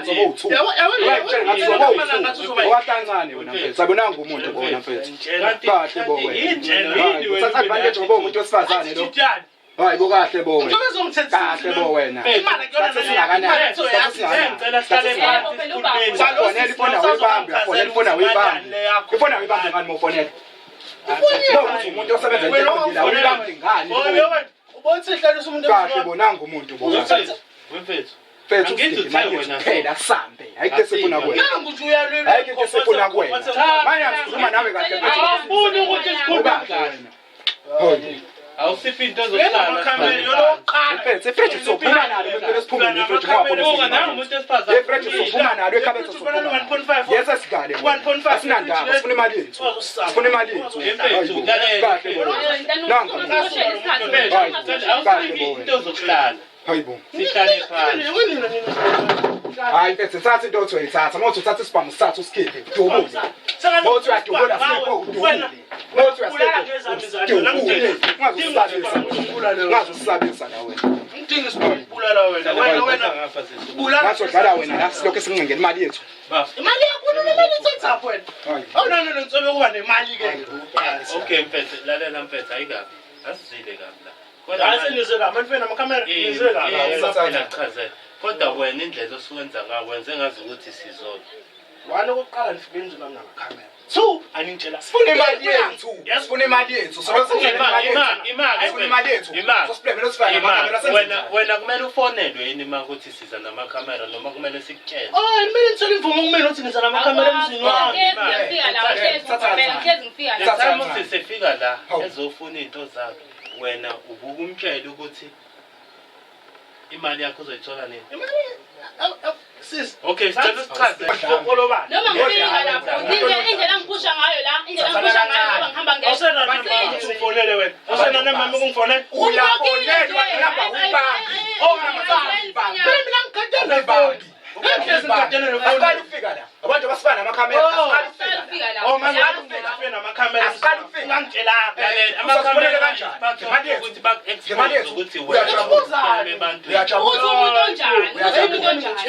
zoba u2 wakancane wena mfethu sabonanga umuntu bona mfethu kahle bo wena uthatha advantage ngoba umuntu wesifazane lo hayi bo kahle bo wena kahle bo wena imali kuyona ngicela sihlale phansi sikhulumeni ifona uyibambe ifona uyibambe ngani mofonela umuntu osebenza ngendlela uyibambe ngani ubothi hlalisa umuntu kahle bonanga umuntu bo mfethu Fethu wena phela sambe ayike sefuna kuwena nangu nje uyalwela ayike sefuna kuwena manje ngikhuluma nawe kahle awufuni ukuthi sikhulume hoyi awusiphi into ezohlala Fethu sophuma nalo bese siphume nefethu ngapha nangu umuntu esifazane Fethu sophuma nalo ekhabetha sophuma 1.5 yes asigale 1.5 asinandaba sifuna imali yethu sifuna imali yethu awusiphi into ezohlala hayibo sihlale phansi hayi mfethu thatha into othi uyithatha mawuthi uthatha isibhamu sathu usikhipe udubuze mawuthi uyadubula sikho udubule mawuthi ungazusabisa la wena ngidinga isibulala wena ngathi dlala wena la silokho singcengela imali yethu imali yakho nemali ethatha wena awunana nentsobe kuba nemali ke okay mfethu lalela mfethu ayikabi asizile kabi la kodwa asenizwe la mfana amakamera nizwe la chaze kodwa wena indlela osuwenza ngayo wenze ngazi ukuthi sizona wani okokuqala nifike nje la ngamakamera 2 aningitshela sifuna imali yethu sifuna imali yethu imali yethu sosibhekele sifana namakamera wena kumele ufonelwe yini uma ukuthi siza namakamera noma kumele sikutshele kumele nithole imvumo kumele uthi niza namakamera emzini wami sifika la ezofuna into zakhe wena ubuka umtshele ukuthi imali yakho uzoyithola nini sis okay sicela sichaze qoloba noma ngifika lapho indlela ngiphusha ngayo la indlela ngiphusha ngayo ngoba ngihamba ngeke ufonele wena usenana mama kungifonela uyafonelwa ilamba ubambi mina ngikhathala ibambi Asqala ufika la abantu abasifana namakamera asqala ufika la manje ufika namakamera asqala ufika ngangitshela amakamera kanjani ukuthi bak-expose ukuthi uyajabuza umuntu onjani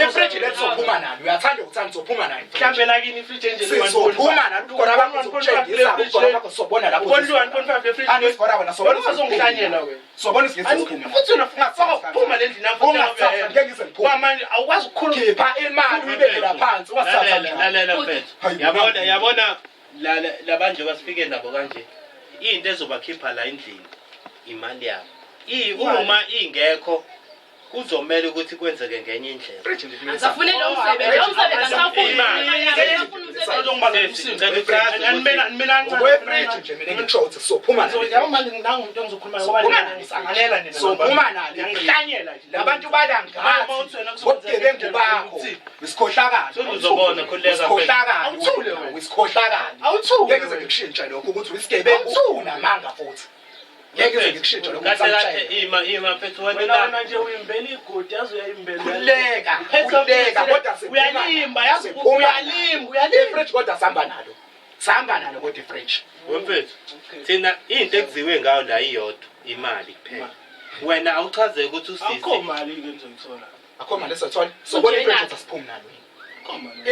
ifridge lethu sophuma nalo uyathanda ukuthanda sophuma nayo mhlambela kini ifridge enjeni sophuma nalo ukora bakho sokutshengisa ukora bakho sobona lapho 1.5 efridge anikora wena sobona uzongihlanyela wena sobona siphuma futhi ungafaka ukuphuma le ndlela futhi ngeke ngiziphuma manje awukwazi ukukhuluma khipha imali uyibekela phansi lalela mfethu yabona labanje basifike nabo kanje into ezobakhipha la endlini imali yabo uma ingekho kuzomela ukuthi kwenzeke ngenye indlela asafunele umsebenzi asafuni sophuma labantu balangabugebengu bakho isikhohlakalo ngeke ngize ngikushintsha lokho ukuthi isigebengu unamanga futhi ngeke ngize ngikushintsha lokho kahle ima mfethu wena nje uyimbela igodi yazi uyayimbela khuleka kodwa uyalimba yazi uyalimba ifridge kodwa sihamba nalo kodwa ifridge mfethu thina into ekuziwe ngayo la iyodwa imali kuphela wena awuchazeke ukuthi usisi akho mali ke ngizoyithola akho mali esothola sobona ifridge asiphumi nalo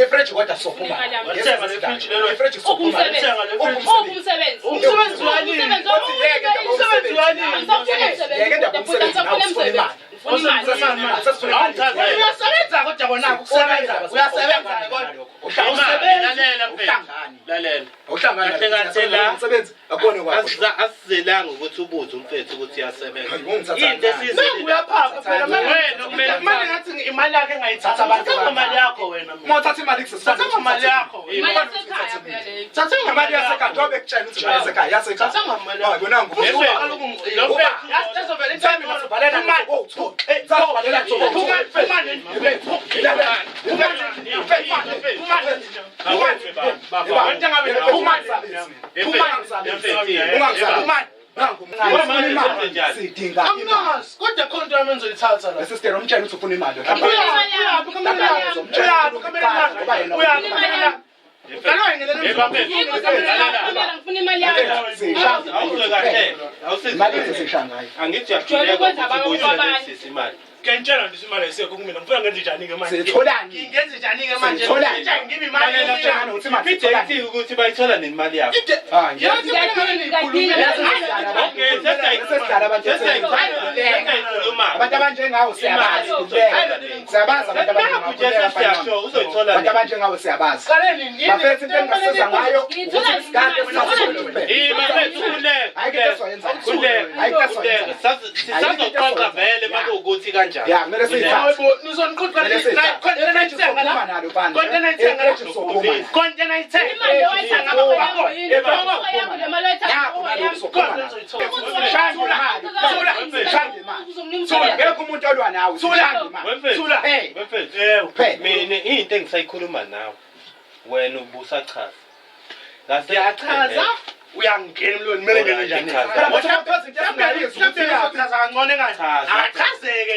ifridge kodwa sophuma ifridge sophuma umsebenzi uyasebenza kodwa kona ukusebenza uyasebenza asizelanga ukuthi ubuze umfethu ukuthi uyasebenza into uyaphaka phela manje ngathi imali yakhe engayithatha abantu imali yakho wena mawuthatha imali thatha imali yakho thatha imali yasekhaya njengoba ekutshela ukuthi imali yasekhaya yasekhaya thatha imali yakho bonanga sidinga imali kodwa khonto yami enzoyithatha la sisitero umtshela ukuthi ufuna imali angithi Ngiyantshela nje imali esekho kumina ngifuna ngenze njani ke manje. Sitholani? Ngingenze njani ke manje? Sitholani? Ngithi ngibe imali Lalela encane ukuthi manje sitholani? ukuthi bayithola nini imali yabo. Abantu abanjengawo siyabazi siyabazi abantu abanjengawo siyabazi bafethu into engasiza ngayo ukuthi isigade sisazoxoxa vele makuwukuthi kanjani. ya kumele siyithathe ngekho umuntu olwa nawe mina into engisayikhuluma nawe wena ubusachaza Siyachaza uyangena emlweni kumele ngenze njani? Uchaza kancane kancane. Achazeke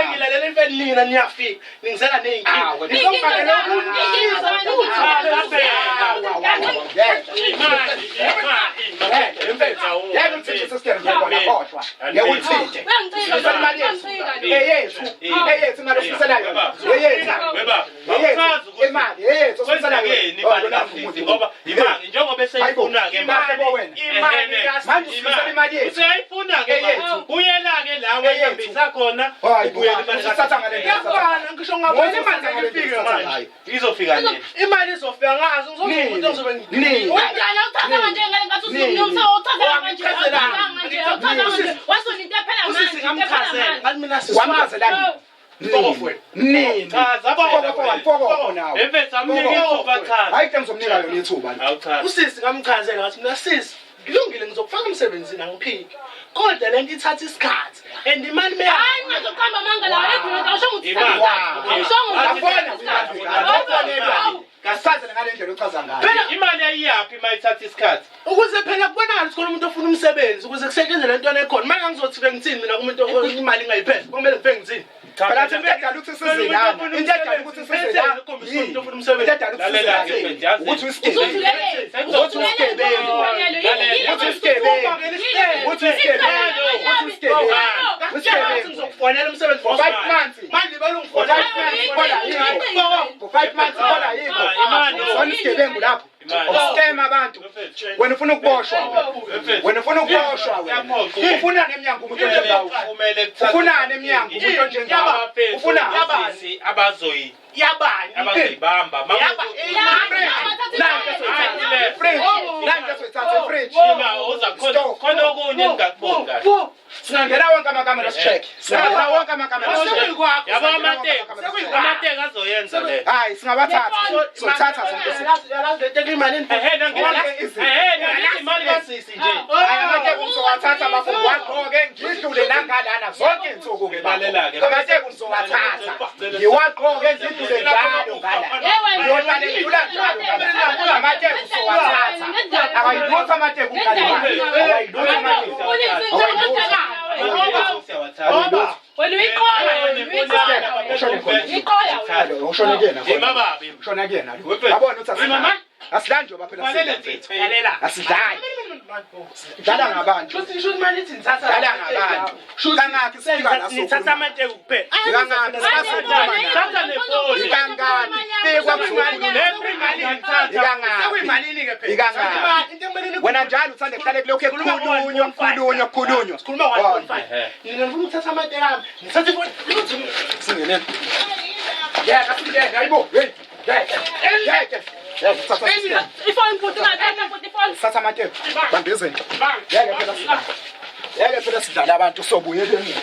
ngilalela imfeni nina niyafika ningizela ney'nkinga njengoba eseyifuna-ke useyayifuna-ke uyela-ke la weyambisa khona ngisho ngabona imali ngifike manje izofika nini imali izofika ngazo ngizomuntu engizobe usisi ngamchazela ngathi mina sisi ngilungile ngizokufaka emsebenzini angiphiki kodwa le nto ithatha isikhathi and imali imali ayiyaphi uma ithatha isikhathi ukuze phela kubonakala ukuthi khona umuntu ofuna umsebenzi ukuze kusetshenzwe le ntwana ekhona manje ngizothi ngithini mina kumuntu imali ingayipheli kumele ngifike ngithini phela into edala ukuthi sizilana into edala ukuthi sizilana ukuthi ngizokufonela umsebenzi manje isigebengu lapho uskema abantu wena ufuna ukuboshwa wena ufuna ukuboshwa wena ufunani emnyango umuntu onjengawo ufunani emnyango umuntu onjengawo ufuna abasi abazoyi yabani abazoyibamba khona okunye engingakuboni kahle singangena wonke amakamera sicheck singangena wonke amakamera yabo amateka azoyenza le hayi singabathatha sothatha zonke imali kasisi nje hayi amateka uzowathatha abafundi waqoke ngidlule langalana zonke insuku ke balela-ke amateka uzowathatha ngiwaqoke ngidlule njalo ngala ngiyohlale ngidlula njalo ngala amateka uzowathatha akayidlutha amateka umngani akayidlutha amateka asilanjwa phela asidlali dlala ngabantu dlala ngabantu kangaki sifika la wena njalo uthanda kuhlale kulokhu kukhulunywa singeneni hayibo satha amateko bambezeni yeke phela sidlala abantu sobuyeleni